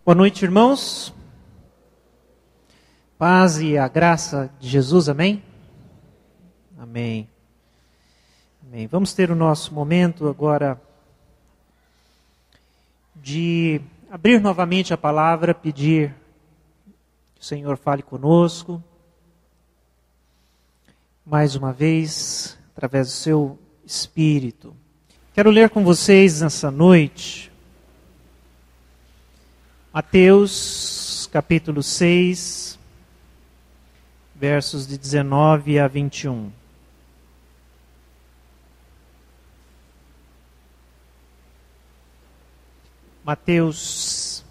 Boa noite, irmãos. Paz e a graça de Jesus, amém? Amém. Amém. Vamos ter o nosso momento agora de abrir novamente a palavra, pedir que o Senhor fale conosco, mais uma vez, através do seu Espírito. Quero ler com vocês nessa noite Mateus, capítulo 6, versos de 19 a 21. Mateus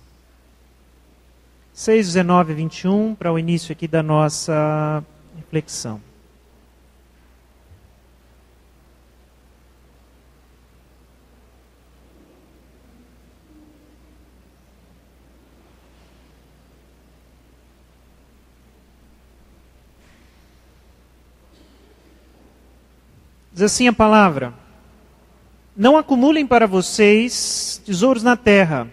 6, 19 a 21, para o início aqui da nossa reflexão. Diz assim a palavra: não acumulem para vocês tesouros na terra,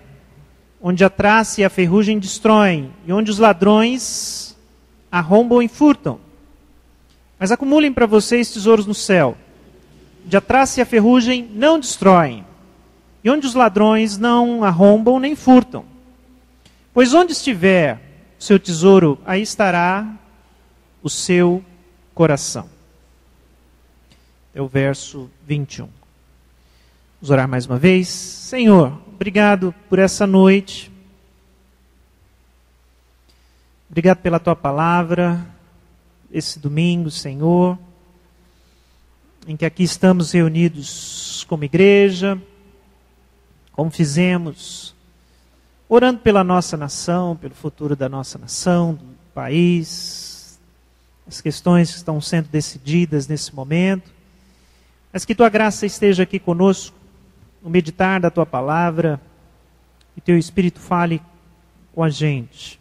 onde a traça e a ferrugem destroem, e onde os ladrões arrombam e furtam. Mas acumulem para vocês tesouros no céu, onde a traça e a ferrugem não destroem, e onde os ladrões não arrombam nem furtam. Pois onde estiver o seu tesouro, aí estará o seu coração. É o verso 21. Vamos orar mais uma vez. Senhor, obrigado por essa noite. Obrigado pela Tua palavra, esse domingo, Senhor, em que aqui estamos reunidos como igreja, como fizemos, orando pela nossa nação, pelo futuro da nossa nação, do país, as questões que estão sendo decididas nesse momento. Mas que Tua graça esteja aqui conosco, no meditar da Tua palavra, e Teu Espírito fale com a gente.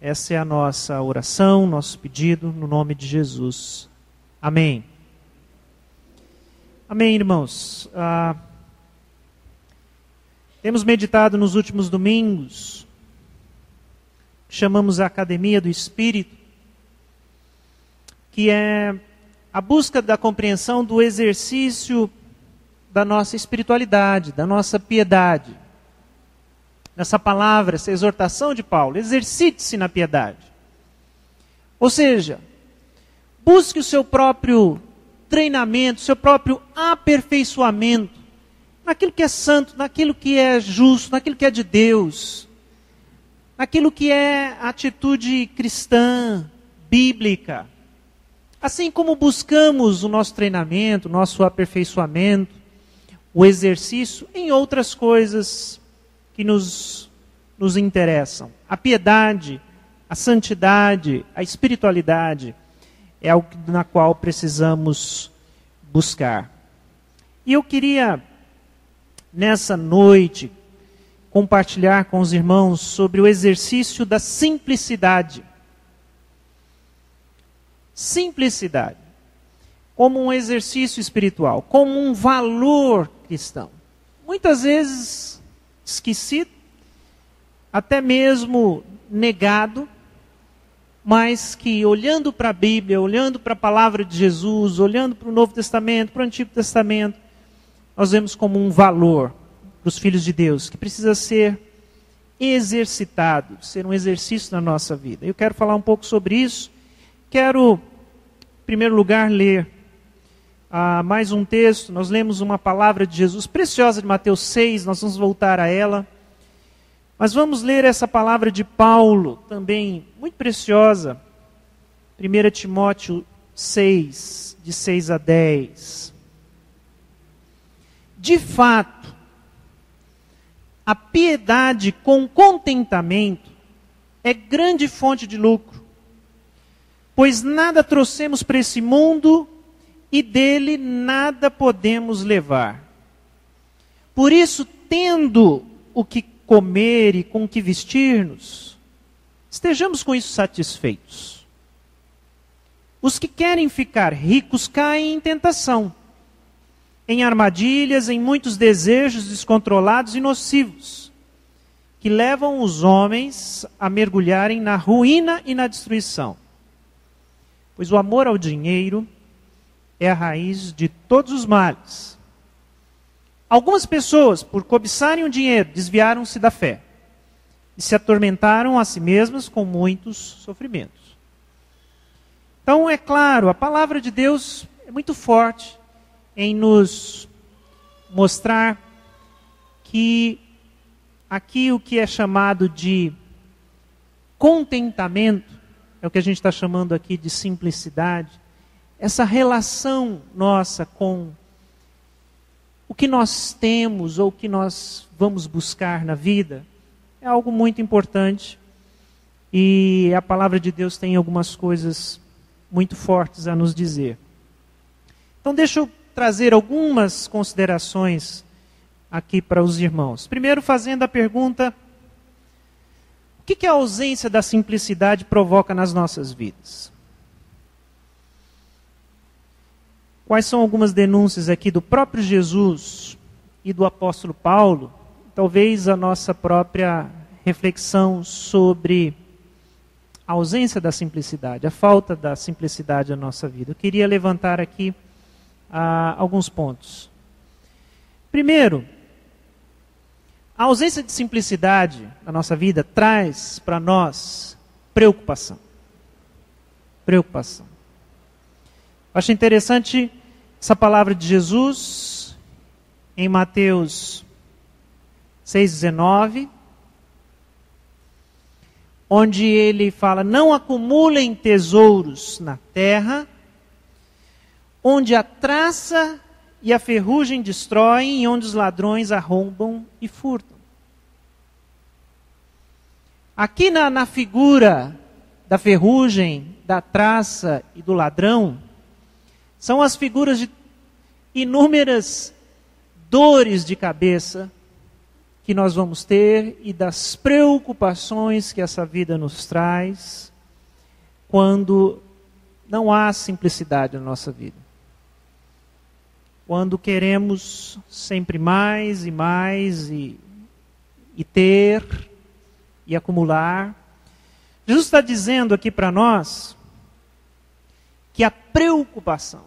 Essa é a nossa oração, nosso pedido, no nome de Jesus. Amém. Amém, irmãos. Temos meditado nos últimos domingos, chamamos a Academia do Espírito, que é a busca da compreensão do exercício da nossa espiritualidade, da nossa piedade. Nessa palavra, essa exortação de Paulo, exercite-se na piedade. Ou seja, busque o seu próprio treinamento, o seu próprio aperfeiçoamento, naquilo que é santo, naquilo que é justo, naquilo que é de Deus, naquilo que é atitude cristã, bíblica. Assim como buscamos o nosso treinamento, o nosso aperfeiçoamento, o exercício em outras coisas que nos interessam. A piedade, a santidade, a espiritualidade é algo na qual precisamos buscar. E eu queria, nessa noite, compartilhar com os irmãos sobre o exercício da simplicidade. Simplicidade, como um exercício espiritual, como um valor cristão. Muitas vezes esquecido, até mesmo negado, mas que olhando para a Bíblia, olhando para a palavra de Jesus, olhando para o Novo Testamento, para o Antigo Testamento, nós vemos como um valor para os filhos de Deus, que precisa ser exercitado, ser um exercício na nossa vida. Eu quero falar um pouco sobre isso. Quero, em primeiro lugar, ler mais um texto. Nós lemos uma palavra de Jesus preciosa de Mateus 6, nós vamos voltar a ela. Mas vamos ler essa palavra de Paulo, também muito preciosa. 1 Timóteo 6, de 6 a 10. De fato, a piedade com contentamento é grande fonte de lucro. Pois nada trouxemos para esse mundo e dele nada podemos levar. Por isso, tendo o que comer e com o que vestir-nos, estejamos com isso satisfeitos. Os que querem ficar ricos caem em tentação, em armadilhas, em muitos desejos descontrolados e nocivos, que que levam os homens a mergulharem na ruína e na destruição. Pois o amor ao dinheiro é a raiz de todos os males. Algumas pessoas, por cobiçarem o dinheiro, desviaram-se da fé e se atormentaram a si mesmas com muitos sofrimentos. Então, é claro, a palavra de Deus é muito forte em nos mostrar que aqui o que é chamado de contentamento, é o que a gente está chamando aqui de simplicidade, essa relação nossa com o que nós temos ou o que nós vamos buscar na vida, é algo muito importante. E a palavra de Deus tem algumas coisas muito fortes a nos dizer. Então deixa eu trazer algumas considerações aqui para os irmãos. Primeiro, fazendo a pergunta: o que a ausência da simplicidade provoca nas nossas vidas? Quais são algumas denúncias aqui do próprio Jesus e do apóstolo Paulo? Talvez a nossa própria reflexão sobre a ausência da simplicidade, a falta da simplicidade na nossa vida. Eu queria levantar aqui alguns pontos. Primeiro, a ausência de simplicidade na nossa vida traz para nós preocupação. Preocupação. Acho interessante essa palavra de Jesus em Mateus 6,19, onde ele fala: não acumulem tesouros na terra, onde a traça e a ferrugem destroem, e onde os ladrões arrombam e furtam. Aqui na figura da ferrugem, da traça e do ladrão, são as figuras de inúmeras dores de cabeça que nós vamos ter e das preocupações que essa vida nos traz quando não há simplicidade na nossa vida. Quando queremos sempre mais e mais e ter e acumular. Jesus está dizendo aqui para nós que a preocupação,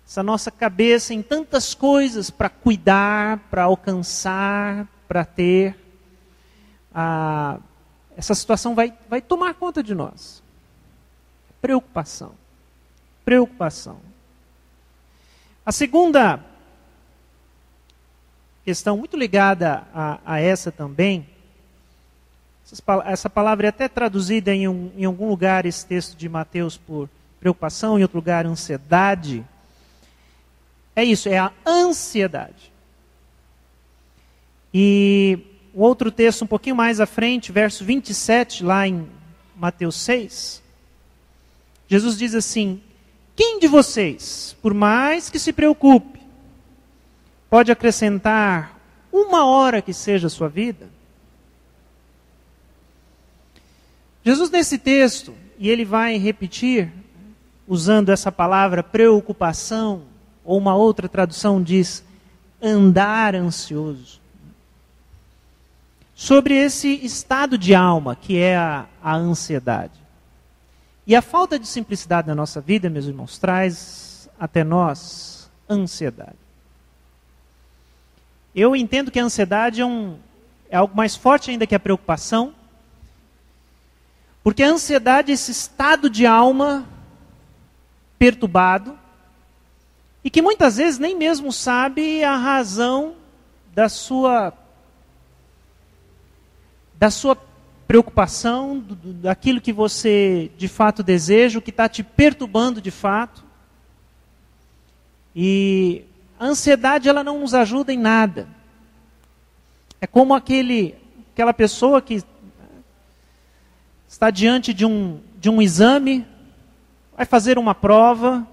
essa nossa cabeça em tantas coisas para cuidar, para alcançar, para ter, essa situação vai tomar conta de nós. Preocupação. Preocupação. A segunda questão, muito ligada a essa também, essa palavra é até traduzida em algum lugar, esse texto de Mateus, por preocupação, em outro lugar, ansiedade. É isso, é a ansiedade. E o outro texto, um pouquinho mais à frente, verso 27, lá em Mateus 6, Jesus diz assim: quem de vocês, por mais que se preocupe, pode acrescentar 1 hora que seja a sua vida? Jesus, nesse texto, e ele vai repetir, usando essa palavra preocupação, ou uma outra tradução diz andar ansioso, sobre esse estado de alma que é a ansiedade. E a falta de simplicidade na nossa vida, meus irmãos, traz até nós ansiedade. Eu entendo que a ansiedade é algo mais forte ainda que a preocupação, porque a ansiedade é esse estado de alma perturbado, e que muitas vezes nem mesmo sabe a razão da sua preocupação, daquilo que você de fato deseja, o que está te perturbando de fato. E a ansiedade, ela não nos ajuda em nada. É como aquela pessoa que está diante de um exame, vai fazer uma prova,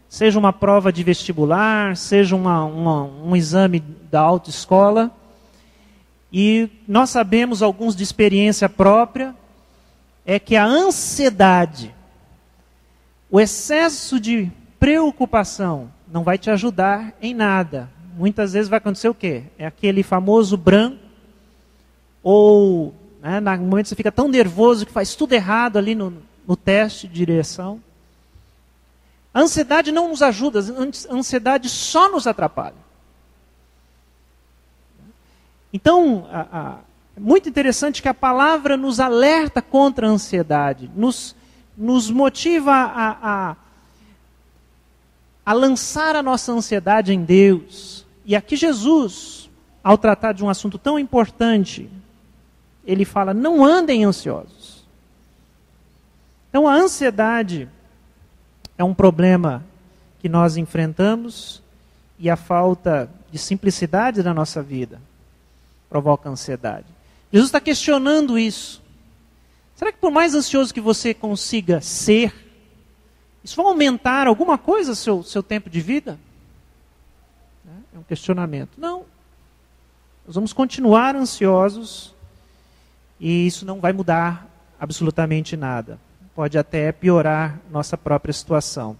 seja uma prova de vestibular, seja um exame da autoescola, e nós sabemos, alguns de experiência própria, é que a ansiedade, o excesso de preocupação, não vai te ajudar em nada. Muitas vezes vai acontecer o quê? É aquele famoso branco, ou no momento que você fica tão nervoso que faz tudo errado ali no teste de direção. A ansiedade não nos ajuda, a ansiedade só nos atrapalha. Então, é muito interessante que a palavra nos alerta contra a ansiedade, nos motiva a lançar a nossa ansiedade em Deus. E aqui Jesus, ao tratar de um assunto tão importante, ele fala, não andem ansiosos. Então a ansiedade é um problema que nós enfrentamos e a falta de simplicidade da nossa vida provoca ansiedade. Jesus está questionando isso. Será que por mais ansioso que você consiga ser, isso vai aumentar alguma coisa seu tempo de vida? É um questionamento. Não. Nós vamos continuar ansiosos e isso não vai mudar absolutamente nada. Pode até piorar nossa própria situação.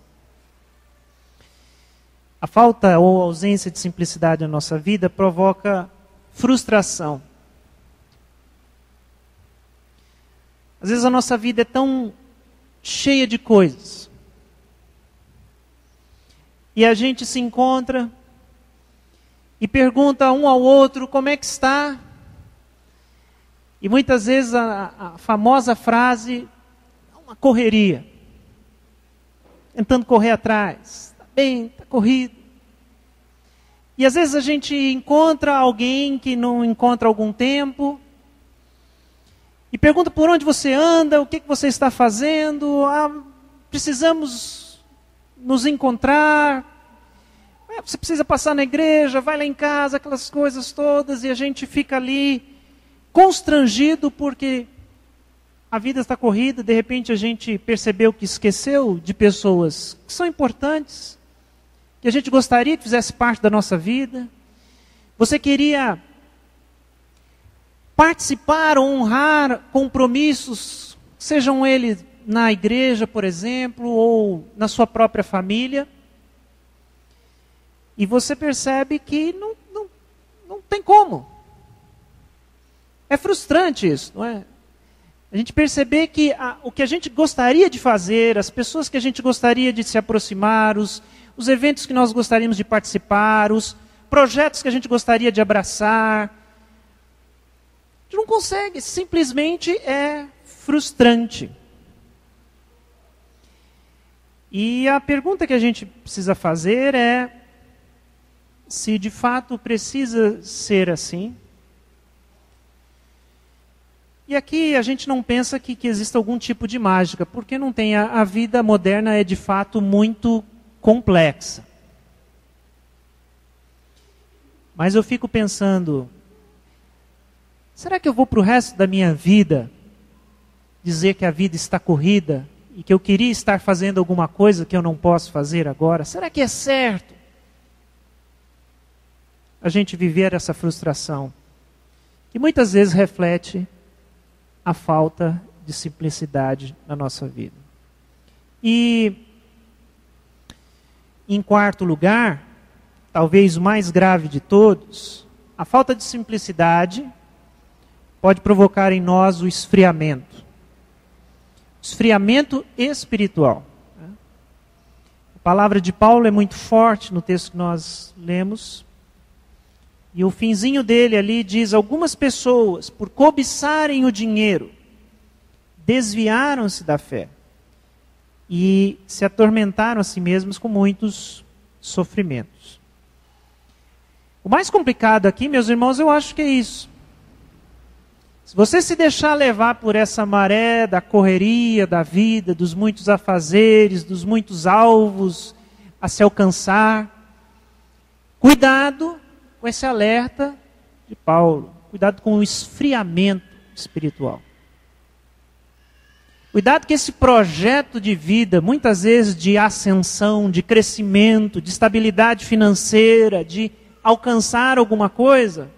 A falta ou ausência de simplicidade na nossa vida provoca frustração. Às vezes a nossa vida é tão cheia de coisas. E a gente se encontra e pergunta um ao outro como é que está. E muitas vezes a famosa frase, uma correria. Tentando correr atrás. Está bem, está corrido. E às vezes a gente encontra alguém que não encontra há algum tempo. E pergunta por onde você anda, o que você está fazendo. Precisamos nos encontrar. Você precisa passar na igreja, vai lá em casa, aquelas coisas todas. E a gente fica ali constrangido porque a vida está corrida. De repente a gente percebeu que esqueceu de pessoas que são importantes, que a gente gostaria que fizesse parte da nossa vida. Você queria participar ou honrar compromissos, sejam eles na igreja, por exemplo, ou na sua própria família. E você percebe que não tem como. É frustrante isso, não é? A gente perceber que o que a gente gostaria de fazer, as pessoas que a gente gostaria de se aproximar, os eventos que nós gostaríamos de participar, os projetos que a gente gostaria de abraçar, a gente não consegue, simplesmente é frustrante. E a pergunta que a gente precisa fazer é se de fato precisa ser assim. E aqui a gente não pensa que exista algum tipo de mágica, porque não tem. A vida moderna é de fato muito complexa. Mas eu fico pensando, será que eu vou para o resto da minha vida dizer que a vida está corrida e que eu queria estar fazendo alguma coisa que eu não posso fazer agora? Será que é certo a gente viver essa frustração? Que muitas vezes reflete a falta de simplicidade na nossa vida. E, em quarto lugar, talvez o mais grave de todos, a falta de simplicidade pode provocar em nós o esfriamento. Esfriamento espiritual. A palavra de Paulo é muito forte no texto que nós lemos. E o finzinho dele ali diz, algumas pessoas, por cobiçarem o dinheiro, desviaram-se da fé e se atormentaram a si mesmos com muitos sofrimentos. O mais complicado aqui, meus irmãos, eu acho que é isso. Se você se deixar levar por essa maré da correria, da vida, dos muitos afazeres, dos muitos alvos a se alcançar, cuidado com esse alerta de Paulo. Cuidado com o esfriamento espiritual. Cuidado com esse projeto de vida, muitas vezes de ascensão, de crescimento, de estabilidade financeira, de alcançar alguma coisa,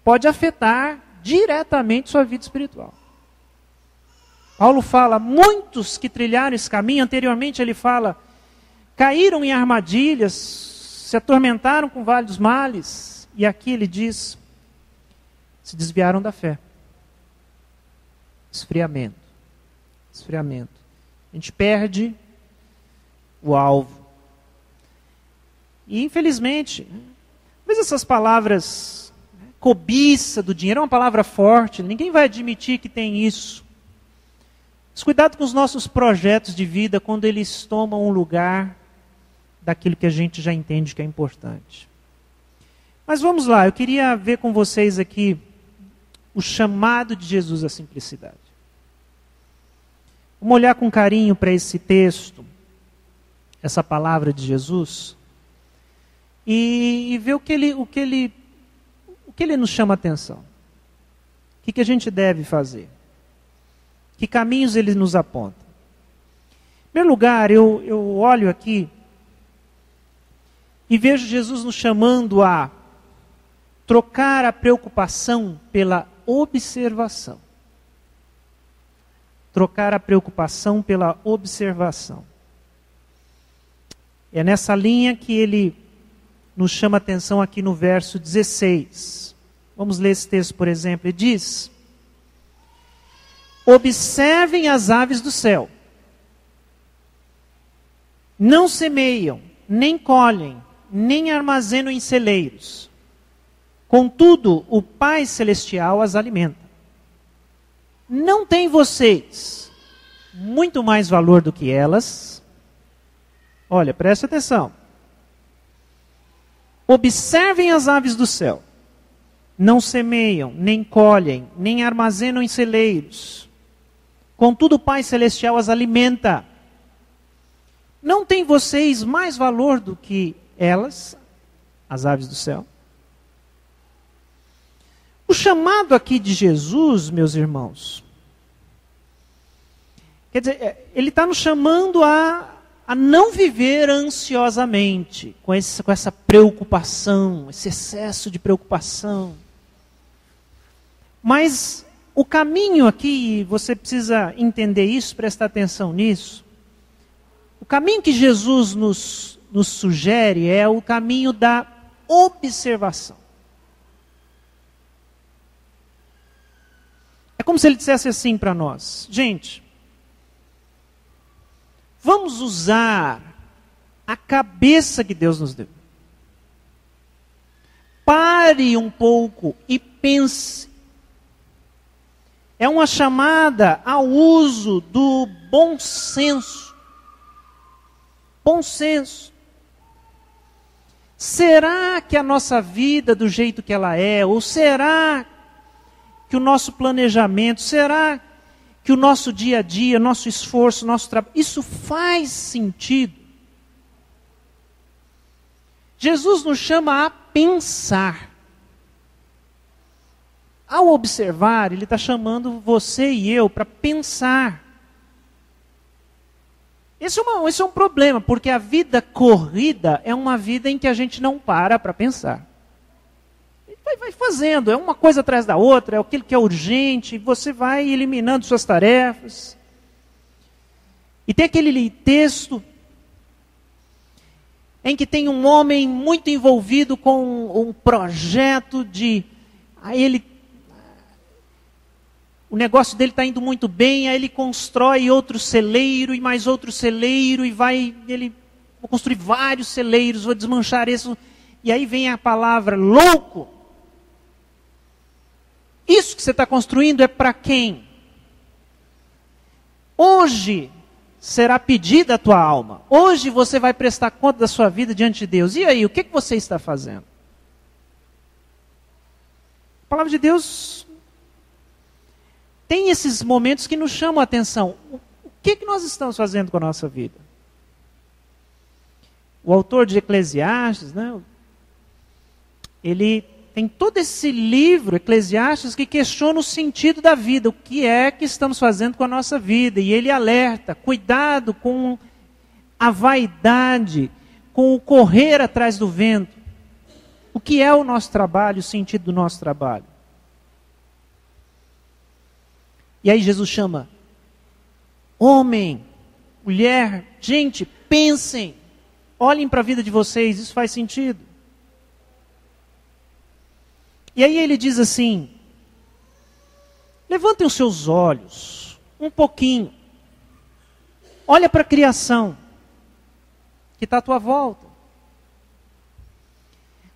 pode afetar diretamente sua vida espiritual. Paulo fala, muitos que trilharam esse caminho, anteriormente ele fala, caíram em armadilhas, se atormentaram com vários males. E aqui ele diz, Se desviaram da fé. Esfriamento. Esfriamento. A gente perde o alvo. E infelizmente, mas essas palavras, cobiça do dinheiro é uma palavra forte, ninguém vai admitir que tem isso. Mas cuidado com os nossos projetos de vida quando eles tomam um lugar daquilo que a gente já entende que é importante. Mas vamos lá, eu queria ver com vocês aqui o chamado de Jesus à simplicidade. Vamos olhar com carinho para esse texto, essa palavra de Jesus, e ver o que ele nos chama a atenção. O que a gente deve fazer? Que caminhos ele nos aponta? Em primeiro lugar, eu olho aqui e vejo Jesus nos chamando a trocar a preocupação pela observação. Trocar a preocupação pela observação. É nessa linha que ele nos chama a atenção aqui no verso 16. Vamos ler esse texto, por exemplo. Ele diz: observem as aves do céu. Não semeiam, nem colhem, nem armazenam em celeiros. Contudo, o Pai Celestial as alimenta. Não tem vocês muito mais valor do que elas? Olha, preste atenção. Observem as aves do céu. Não semeiam, nem colhem, nem armazenam em celeiros. Contudo, o Pai Celestial as alimenta. Não tem vocês mais valor do que elas, as aves do céu? O chamado aqui de Jesus, meus irmãos, quer dizer, ele está nos chamando a não viver ansiosamente, com essa preocupação, esse excesso de preocupação. Mas o caminho aqui, você precisa entender isso, prestar atenção nisso. O caminho que Jesus nos sugere é o caminho da observação. É como se ele dissesse assim para nós: gente, vamos usar a cabeça que Deus nos deu. Pare um pouco e pense. É uma chamada ao uso do bom senso. Bom senso. Será que a nossa vida do jeito que ela é, ou será que o nosso planejamento, será que o nosso dia a dia, nosso esforço, nosso trabalho, isso faz sentido? Jesus nos chama a pensar. Ao observar, ele está chamando você e eu para pensar. Esse é um problema, porque a vida corrida é uma vida em que a gente não para pensar. Vai fazendo, é uma coisa atrás da outra, é aquilo que é urgente, você vai eliminando suas tarefas. E tem aquele texto em que tem um homem muito envolvido com um projeto de... o negócio dele está indo muito bem, aí ele constrói outro celeiro e mais outro celeiro, e vou construir vários celeiros, vou desmanchar isso. E aí vem a palavra louco. Isso que você está construindo é para quem? Hoje será pedida a tua alma. Hoje você vai prestar conta da sua vida diante de Deus. E aí, o que você está fazendo? A palavra de Deus tem esses momentos que nos chamam a atenção. O que nós estamos fazendo com a nossa vida? O autor de Eclesiastes, ele tem todo esse livro, Eclesiastes, que questiona o sentido da vida. O que é que estamos fazendo com a nossa vida? E ele alerta, cuidado com a vaidade, com o correr atrás do vento. O que é o nosso trabalho, o sentido do nosso trabalho? E aí Jesus chama, homem, mulher, gente, pensem, olhem para a vida de vocês, isso faz sentido. E aí ele diz assim, Levantem os seus olhos um pouquinho. Olha para a criação que está à tua volta.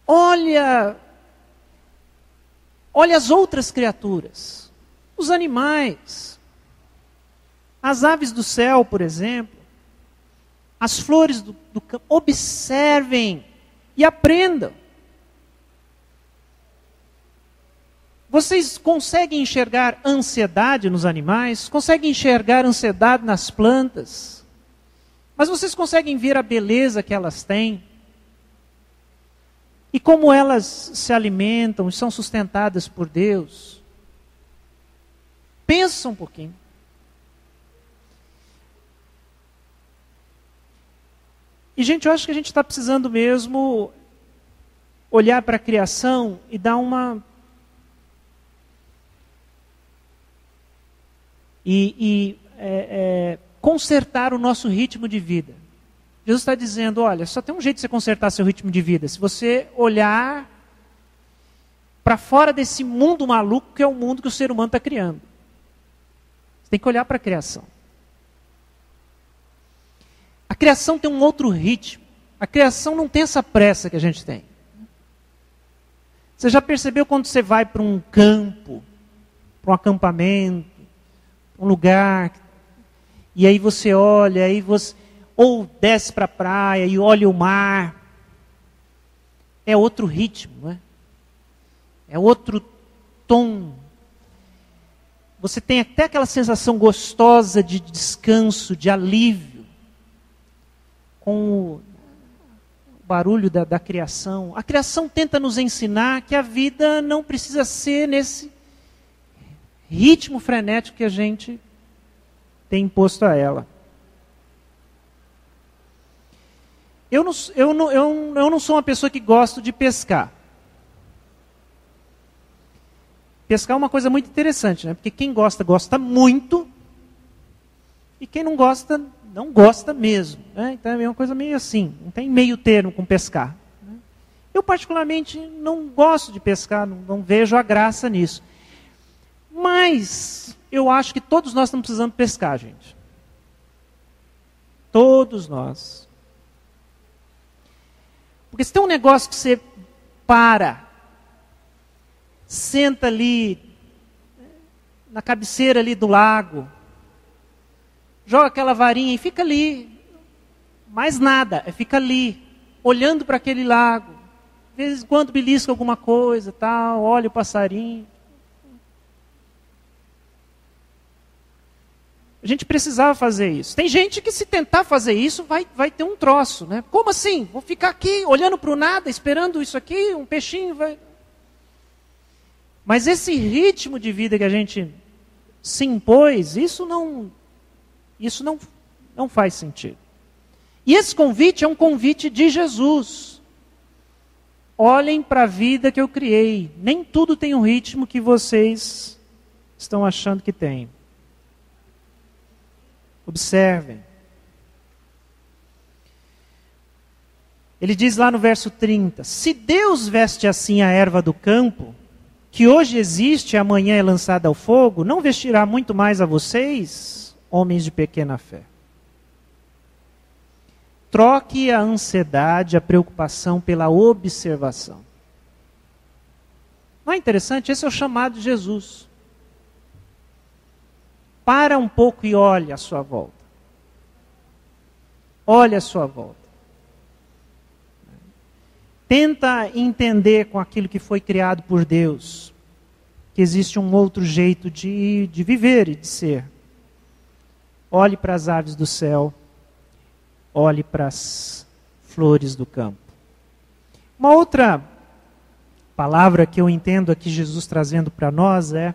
Olha as outras criaturas, os animais, as aves do céu, por exemplo, as flores do campo. Observem e aprendam. Vocês conseguem enxergar ansiedade nos animais? Conseguem enxergar ansiedade nas plantas? Mas vocês conseguem ver a beleza que elas têm? E como elas se alimentam e são sustentadas por Deus? Pensa um pouquinho. E, gente, eu acho que a gente está precisando mesmo olhar para a criação e dar uma... consertar o nosso ritmo de vida. Jesus está dizendo, olha, só tem um jeito de você consertar seu ritmo de vida. Se você olhar para fora desse mundo maluco que é o mundo que o ser humano está criando. Você tem que olhar para a criação. A criação tem um outro ritmo. A criação não tem essa pressa que a gente tem. Você já percebeu quando você vai para um campo, para um acampamento, um lugar, e aí você olha, ou desce para a praia e olha o mar. É outro ritmo, não é? É outro tom. Você tem até aquela sensação gostosa de descanso, de alívio, com o barulho da criação. A criação tenta nos ensinar que a vida não precisa ser nesse ritmo frenético que a gente tem imposto a ela. Eu não sou uma pessoa que gosta de pescar. Pescar é uma coisa muito interessante, né? Porque quem gosta, gosta muito. E quem não gosta, não gosta mesmo. Né? Então é uma coisa meio assim. Não tem meio termo com pescar. Né? Eu particularmente não gosto de pescar, não vejo a graça nisso. Mas eu acho que todos nós estamos precisando pescar, gente. Todos nós. Porque se tem um negócio que você senta ali, na cabeceira ali do lago, joga aquela varinha e fica ali, mais nada, fica ali, olhando para aquele lago, de vez em quando belisca alguma coisa, tal, olha o passarinho. A gente precisava fazer isso. Tem gente que se tentar fazer isso vai ter um troço, né? Como assim? Vou ficar aqui olhando para o nada, esperando isso aqui, um peixinho vai... Mas esse ritmo de vida que a gente se impôs, isso não faz sentido. E esse convite é um convite de Jesus. Olhem para a vida que eu criei. Nem tudo tem o ritmo que vocês estão achando que tem. Observem. Ele diz lá no verso 30, se Deus veste assim a erva do campo, que hoje existe e amanhã é lançada ao fogo, não vestirá muito mais a vocês, homens de pequena fé. Troque a ansiedade, a preocupação pela observação. Não é interessante? Esse é o chamado de Jesus. Para um pouco e olhe à sua volta. Olhe à sua volta. Tenta entender com aquilo que foi criado por Deus, que existe um outro jeito de viver e de ser. Olhe para as aves do céu. Olhe para as flores do campo. Uma outra palavra que eu entendo aqui Jesus trazendo para nós é: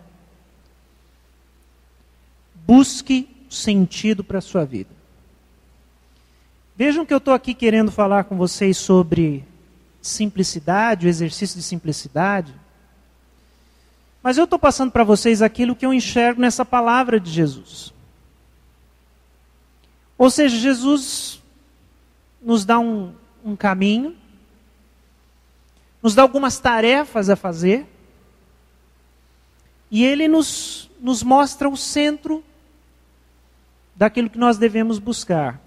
busque sentido para a sua vida. Vejam que eu estou aqui querendo falar com vocês sobre simplicidade, o exercício de simplicidade. Mas eu estou passando para vocês aquilo que eu enxergo nessa palavra de Jesus. Ou seja, Jesus nos dá um caminho, nos dá algumas tarefas a fazer, E ele nos mostra o centro daquilo que nós devemos buscar.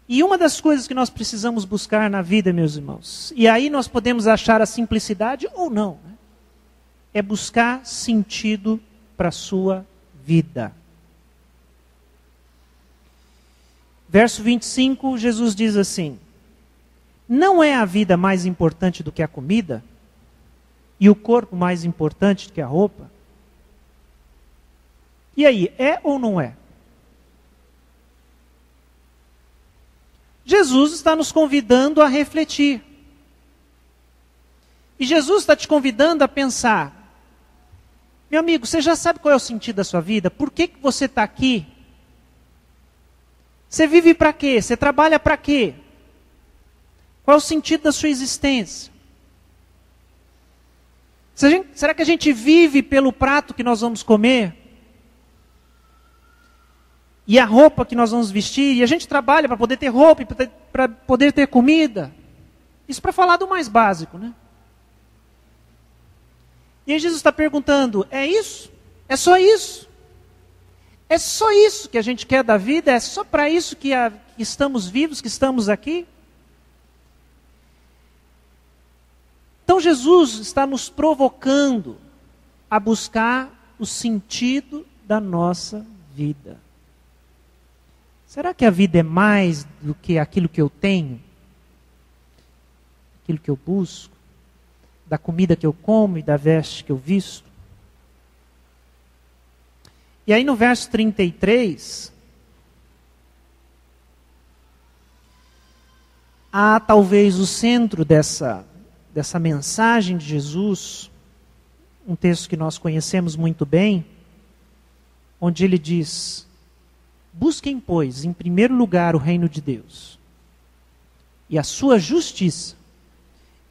E uma das coisas que nós precisamos buscar na vida, meus irmãos, e aí nós podemos achar a simplicidade ou não, né? É buscar sentido para a sua vida. Verso 25, Jesus diz assim: não é a vida mais importante do que a comida? E o corpo mais importante do que a roupa? E aí, é ou não é? Jesus está nos convidando a refletir. E Jesus está te convidando a pensar: meu amigo, você já sabe qual é o sentido da sua vida? Por que você está aqui? Você vive para quê? Você trabalha para quê? Qual é o sentido da sua existência? Será que a gente vive pelo prato que nós vamos comer? E a roupa que nós vamos vestir? E a gente trabalha para poder ter roupa e para poder ter comida? Isso para falar do mais básico, né? E aí Jesus está perguntando: é isso? É só isso? É só isso que a gente quer da vida? É só para isso que estamos vivos, que estamos aqui? Então Jesus está nos provocando a buscar o sentido da nossa vida. Será que a vida é mais do que aquilo que eu tenho? Aquilo que eu busco? Da comida que eu como e da veste que eu visto? E aí no verso 33, há talvez o centro dessa mensagem de Jesus, um texto que nós conhecemos muito bem, onde ele diz: busquem, pois, em primeiro lugar o reino de Deus e a sua justiça,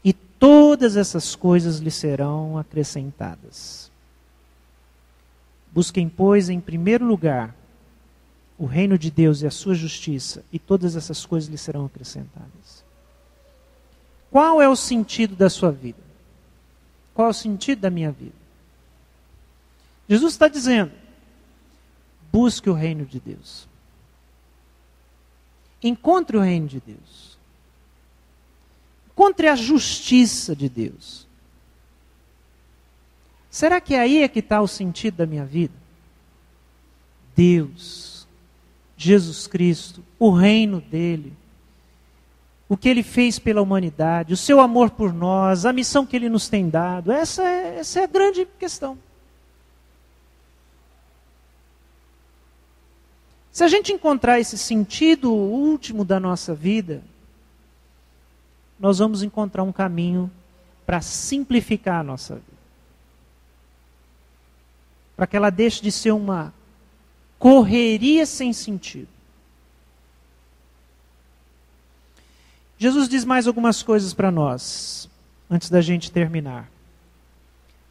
e todas essas coisas lhe serão acrescentadas. Busquem, pois, em primeiro lugar o reino de Deus e a sua justiça, e todas essas coisas lhe serão acrescentadas. Qual é o sentido da sua vida? Qual é o sentido da minha vida? Jesus está dizendo: busque o reino de Deus. Encontre o reino de Deus. Encontre a justiça de Deus. Será que aí é que está o sentido da minha vida? Deus, Jesus Cristo, o reino dele, o que ele fez pela humanidade, o seu amor por nós, a missão que ele nos tem dado. Essa é a grande questão. Se a gente encontrar esse sentido último da nossa vida, nós vamos encontrar um caminho para simplificar a nossa vida. Para que ela deixe de ser uma correria sem sentido. Jesus diz mais algumas coisas para nós, antes da gente terminar.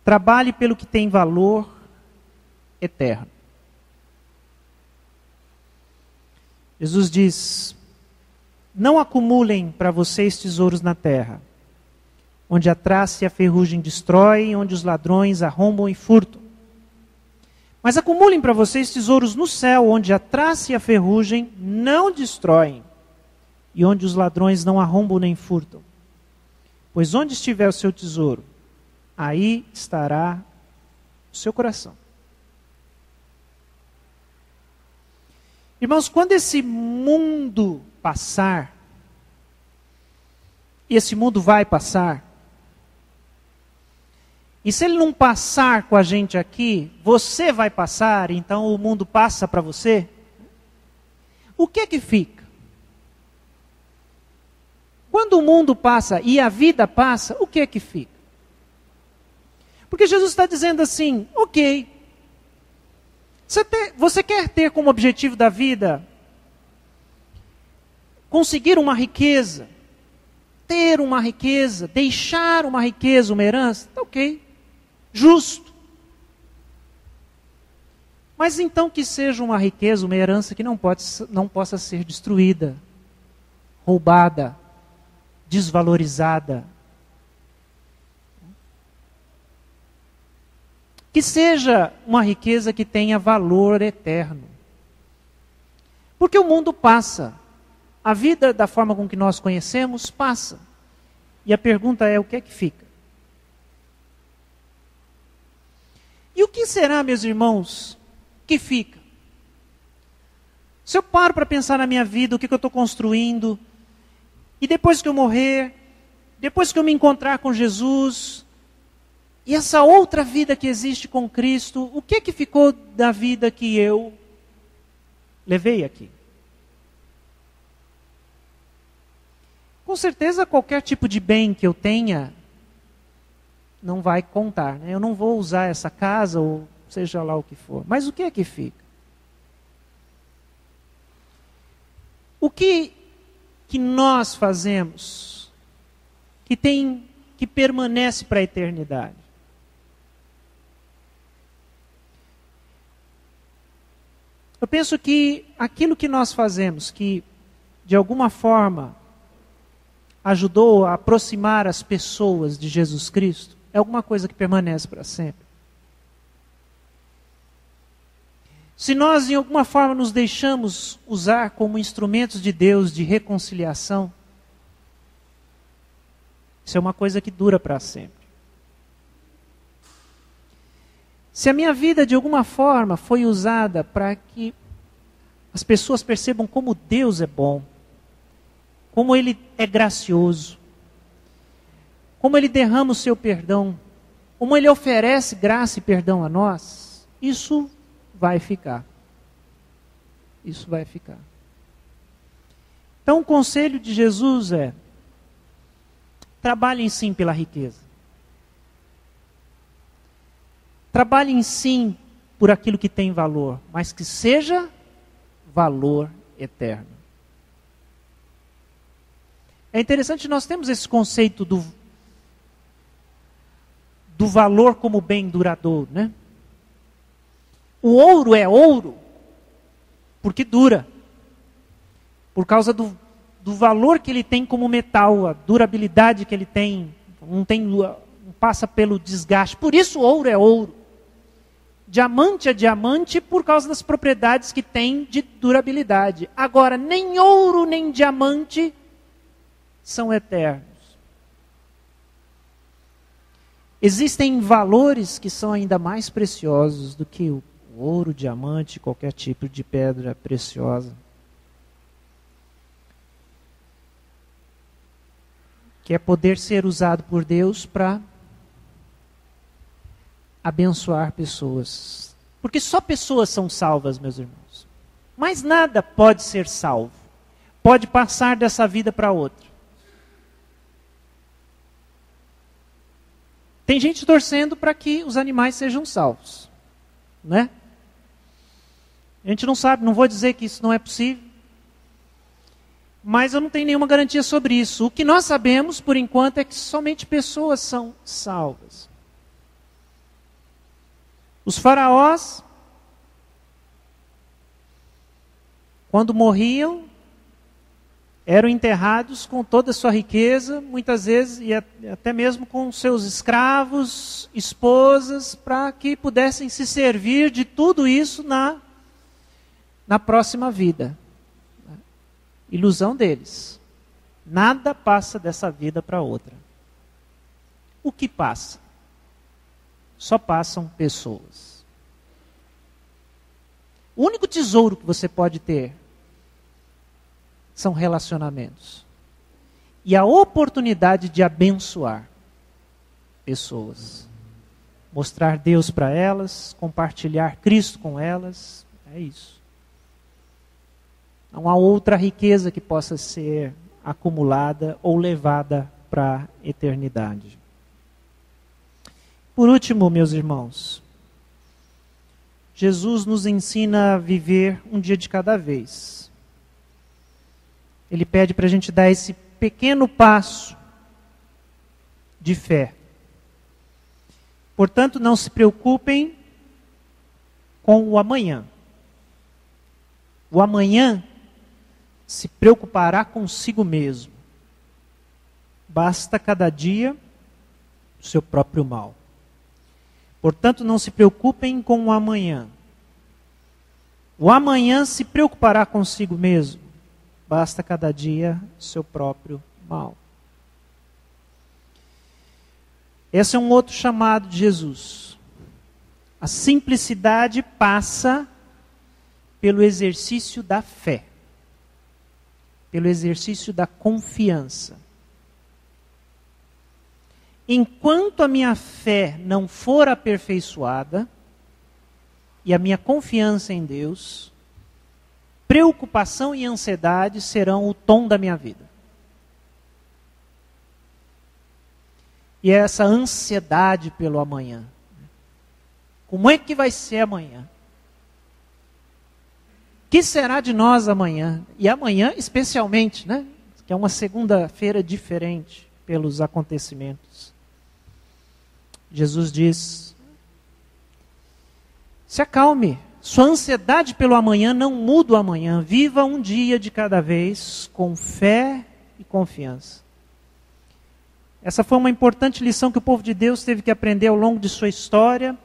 Trabalhe pelo que tem valor eterno. Jesus diz: não acumulem para vocês tesouros na terra, onde a traça e a ferrugem destroem, onde os ladrões arrombam e furtam. Mas acumulem para vocês tesouros no céu, onde a traça e a ferrugem não destroem, e onde os ladrões não arrombam nem furtam. Pois onde estiver o seu tesouro, aí estará o seu coração. Irmãos, quando esse mundo passar, e esse mundo vai passar, e se ele não passar com a gente aqui, você vai passar, então o mundo passa para você, o que é que fica? Quando o mundo passa e a vida passa, o que é que fica? Porque Jesus está dizendo assim: ok, você quer ter como objetivo da vida conseguir uma riqueza, ter uma riqueza, deixar uma riqueza, uma herança? Tá ok, justo. Mas então que seja uma riqueza, uma herança que não possa ser destruída, roubada, desvalorizada. Que seja uma riqueza que tenha valor eterno. Porque o mundo passa. A vida, da forma com que nós conhecemos, passa. E a pergunta é, o que é que fica? E o que será, meus irmãos, que fica? Se eu paro para pensar na minha vida, o que eu estou construindo, e depois que eu morrer, depois que eu me encontrar com Jesus, e essa outra vida que existe com Cristo, o que ficou da vida que eu levei aqui? Com certeza, qualquer tipo de bem que eu tenha não vai contar, né? Eu não vou usar essa casa, ou seja lá o que for. Mas o que é que fica? O que nós fazemos que permanece para a eternidade? Eu penso que aquilo que nós fazemos, que de alguma forma ajudou a aproximar as pessoas de Jesus Cristo, é alguma coisa que permanece para sempre. Se nós, de alguma forma, nos deixamos usar como instrumentos de Deus de reconciliação, isso é uma coisa que dura para sempre. Se a minha vida, de alguma forma, foi usada para que as pessoas percebam como Deus é bom, como Ele é gracioso, como Ele derrama o seu perdão, como Ele oferece graça e perdão a nós, isso vai ficar. Isso vai ficar. Então o conselho de Jesus é: trabalhem sim pela riqueza. Trabalhem sim por aquilo que tem valor, mas que seja valor eterno. É interessante, nós temos esse conceito do valor como bem duradouro, né? O ouro é ouro porque dura. Por causa do valor que ele tem como metal, a durabilidade que ele tem, não passa pelo desgaste. Por isso o ouro é ouro. Diamante é diamante por causa das propriedades que tem de durabilidade. Agora, nem ouro nem diamante são eternos. Existem valores que são ainda mais preciosos do que o ouro, diamante, qualquer tipo de pedra preciosa. Que é poder ser usado por Deus para abençoar pessoas. Porque só pessoas são salvas, meus irmãos. Mas nada pode ser salvo. Pode passar dessa vida para outra. Tem gente torcendo para que os animais sejam salvos, né? A gente não sabe, não vou dizer que isso não é possível, mas eu não tenho nenhuma garantia sobre isso. O que nós sabemos, por enquanto, é que somente pessoas são salvas. Os faraós, quando morriam, eram enterrados com toda a sua riqueza, muitas vezes, e até mesmo com seus escravos, esposas, para que pudessem se servir de tudo isso na próxima vida. Ilusão deles. Nada passa dessa vida para outra. O que passa? Só passam pessoas. O único tesouro que você pode ter são relacionamentos. E a oportunidade de abençoar pessoas. Mostrar Deus para elas, compartilhar Cristo com elas. É isso. Não há outra riqueza que possa ser acumulada ou levada para a eternidade. Por último, meus irmãos, Jesus nos ensina a viver um dia de cada vez. Ele pede para a gente dar esse pequeno passo de fé. Portanto, não se preocupem com o amanhã. O amanhã se preocupará consigo mesmo. Basta cada dia o seu próprio mal. Portanto, não se preocupem com o amanhã. O amanhã se preocupará consigo mesmo. Basta cada dia seu próprio mal. Esse é um outro chamado de Jesus. A simplicidade passa pelo exercício da fé, pelo exercício da confiança. Enquanto a minha fé não for aperfeiçoada, e a minha confiança em Deus, preocupação e ansiedade serão o tom da minha vida. E é essa ansiedade pelo amanhã. Como é que vai ser amanhã? O que será de nós amanhã? E amanhã especialmente, né? Que é uma segunda-feira diferente pelos acontecimentos. Jesus diz: se acalme, sua ansiedade pelo amanhã não muda o amanhã. Viva um dia de cada vez com fé e confiança. Essa foi uma importante lição que o povo de Deus teve que aprender ao longo de sua história.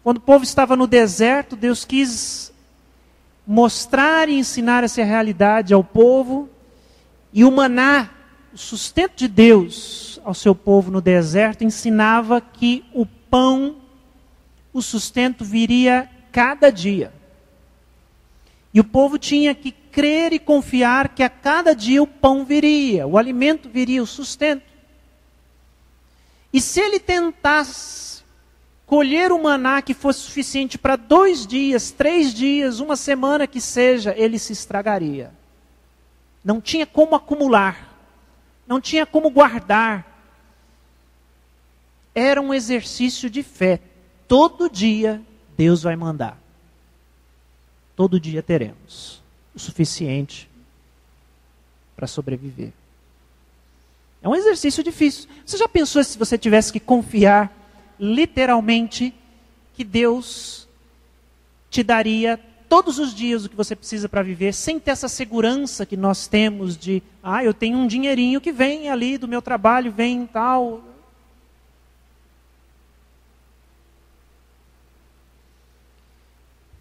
Quando o povo estava no deserto, Deus quis mostrar e ensinar essa realidade ao povo. E o maná, o sustento de Deus ao seu povo no deserto, ensinava que o pão, o sustento viria cada dia. E o povo tinha que crer e confiar que a cada dia o pão viria, o alimento viria, o sustento. E se ele tentasse colher o maná que fosse suficiente para 2 dias, 3 dias, 1 semana que seja, ele se estragaria. Não tinha como acumular, não tinha como guardar. Era um exercício de fé. Todo dia Deus vai mandar. Todo dia teremos o suficiente para sobreviver. É um exercício difícil. Você já pensou se você tivesse que confiar literalmente que Deus te daria todos os dias o que você precisa para viver, sem ter essa segurança que nós temos de, eu tenho um dinheirinho que vem ali do meu trabalho, vem tal.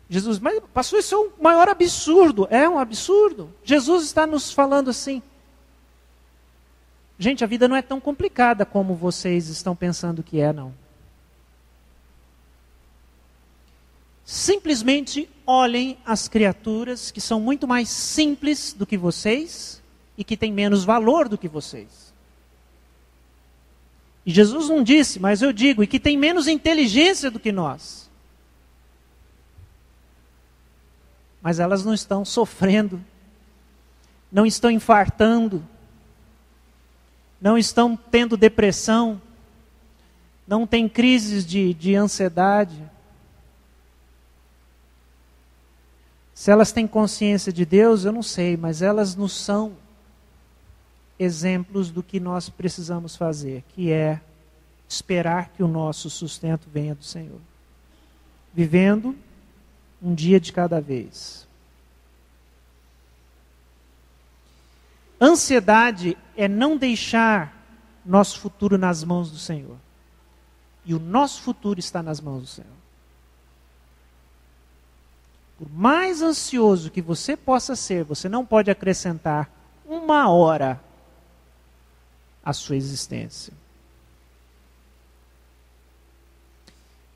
Jesus, mas pastor, isso é o maior absurdo. É um absurdo. Jesus está nos falando assim. Gente, a vida não é tão complicada como vocês estão pensando que é, não. Simplesmente olhem as criaturas que são muito mais simples do que vocês e que têm menos valor do que vocês. E Jesus não disse, mas eu digo, e que têm menos inteligência do que nós. Mas elas não estão sofrendo, não estão infartando, não estão tendo depressão, não têm crises de ansiedade. Se elas têm consciência de Deus, eu não sei, mas elas nos são exemplos do que nós precisamos fazer, que é esperar que o nosso sustento venha do Senhor. Vivendo um dia de cada vez. Ansiedade é não deixar nosso futuro nas mãos do Senhor. E o nosso futuro está nas mãos do Senhor. Por mais ansioso que você possa ser, você não pode acrescentar 1 hora à sua existência.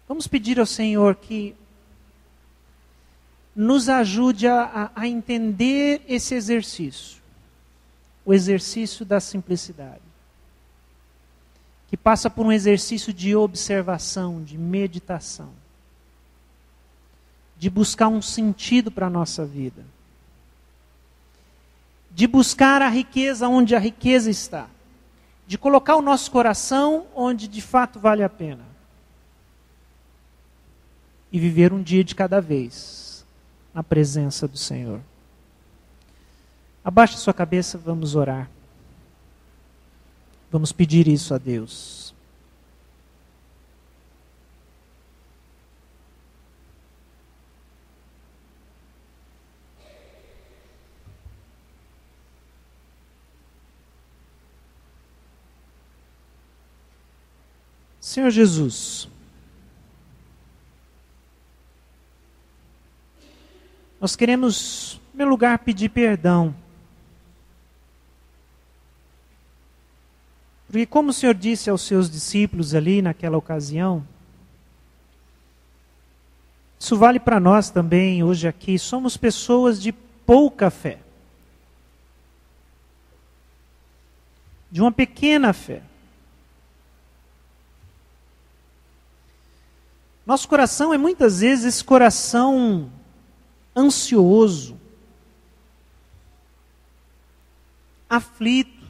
Vamos pedir ao Senhor que nos ajude a entender esse exercício. O exercício da simplicidade. Que passa por um exercício de observação, de meditação. De buscar um sentido para a nossa vida. De buscar a riqueza onde a riqueza está. De colocar o nosso coração onde de fato vale a pena. E viver um dia de cada vez na presença do Senhor. Abaixe sua cabeça, vamos orar. Vamos pedir isso a Deus. Senhor Jesus, nós queremos, em primeiro lugar, pedir perdão. Porque como o Senhor disse aos seus discípulos ali naquela ocasião, isso vale para nós também hoje aqui. Somos pessoas de pouca fé. De uma pequena fé. Nosso coração é muitas vezes esse coração ansioso, aflito,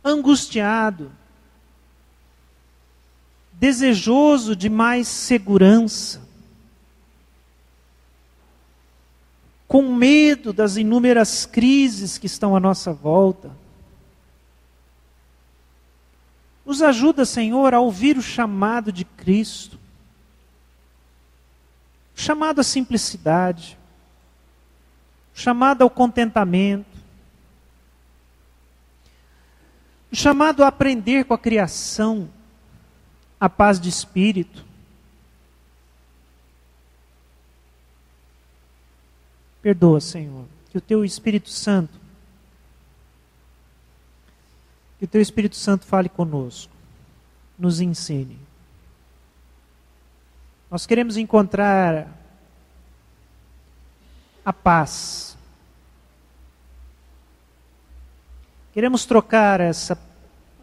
angustiado, desejoso de mais segurança, com medo das inúmeras crises que estão à nossa volta. Nos ajuda, Senhor, a ouvir o chamado de Cristo, o chamado à simplicidade, o chamado ao contentamento, o chamado a aprender com a criação, a paz de espírito. Perdoa, Senhor, que o Teu Espírito Santo fale conosco, nos ensine. Nós queremos encontrar a paz. Queremos trocar essa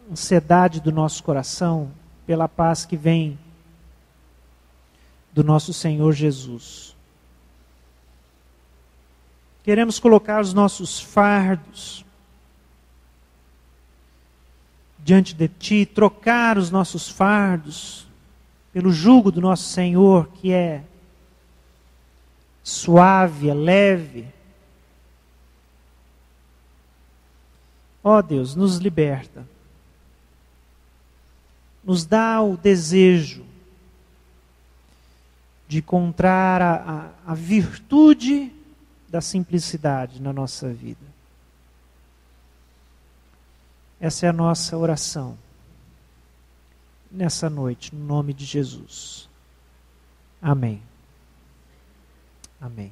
ansiedade do nosso coração pela paz que vem do nosso Senhor Jesus. Queremos colocar os nossos fardos diante de Ti, trocar os nossos fardos pelo jugo do nosso Senhor, que é suave, é leve. Ó Deus, nos liberta. Nos dá o desejo de encontrar a virtude da simplicidade na nossa vida. Essa é a nossa oração nessa noite, no nome de Jesus. Amém. Amém.